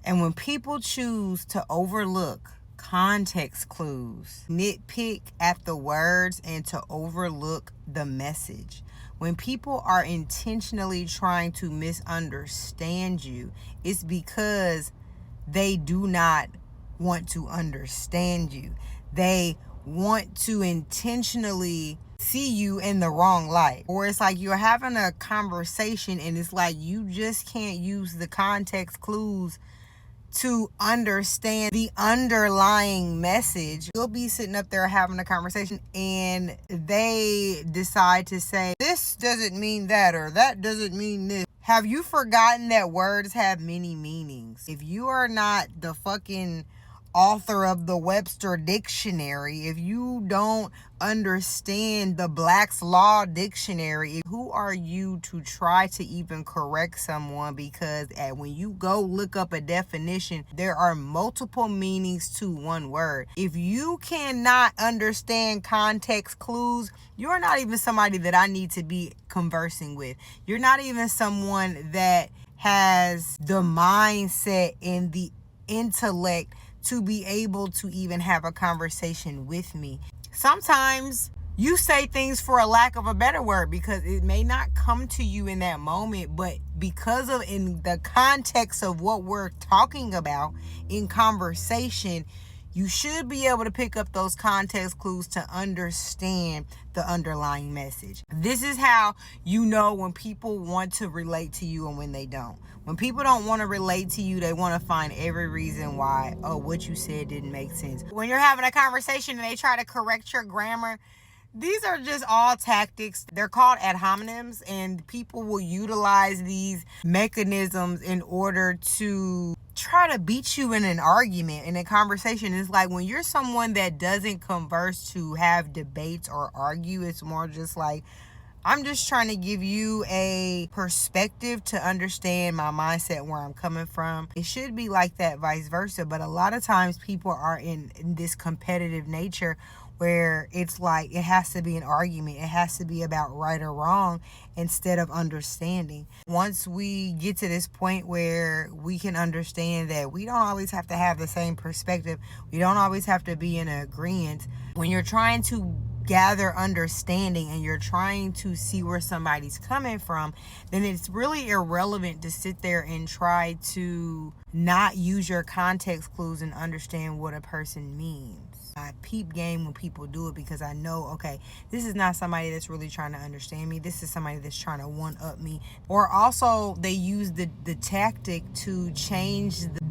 And when people choose to overlook context clues, nitpick at the words, and to overlook the message, when people are intentionally trying to misunderstand you, it's because they do not want to understand you. They want to intentionally see you in the wrong light. Or it's like you're having a conversation and it's like you just can't use the context clues to understand the underlying message. You'll be sitting up there having a conversation and they decide to say, this doesn't mean that, or that doesn't mean this. Have you forgotten that words have many meanings? If you are not the fucking author of the Webster Dictionary, if you don't understand the Black's Law Dictionary, who are you to try to even correct someone? Because when you go look up a definition, there are multiple meanings to one word. If you cannot understand context clues, you're not even somebody that I need to be conversing with. You're not even someone that has the mindset and the intellect to be able to even have a conversation with me. Sometimes you say things for a lack of a better word because it may not come to you in that moment, but because of in the context of what we're talking about in conversation, you should be able to pick up those context clues to understand the underlying message. This is how you know when people want to relate to you and when they don't. When people don't want to relate to you, they want to find every reason why, what you said didn't make sense. When you're having a conversation and they try to correct your grammar, these are just all tactics. They're called ad hominems, and people will utilize these mechanisms in order to try to beat you in an argument, in a conversation. It's like when you're someone that doesn't converse to have debates or argue, it's more just like, I'm just trying to give you a perspective to understand my mindset, where I'm coming from. It should be like that, vice versa. But a lot of times people are in this competitive nature where it's like it has to be an argument. It has to be about right or wrong instead of understanding. Once we get to this point where we can understand that we don't always have to have the same perspective, we don't always have to be in agreement. When you're trying to gather understanding and you're trying to see where somebody's coming from, then it's really irrelevant to sit there and try to not use your context clues and understand what a person means. I peep game when people do it because I know, okay, this is not somebody that's really trying to understand me. This is somebody that's trying to one up me. Or also they use the tactic to change the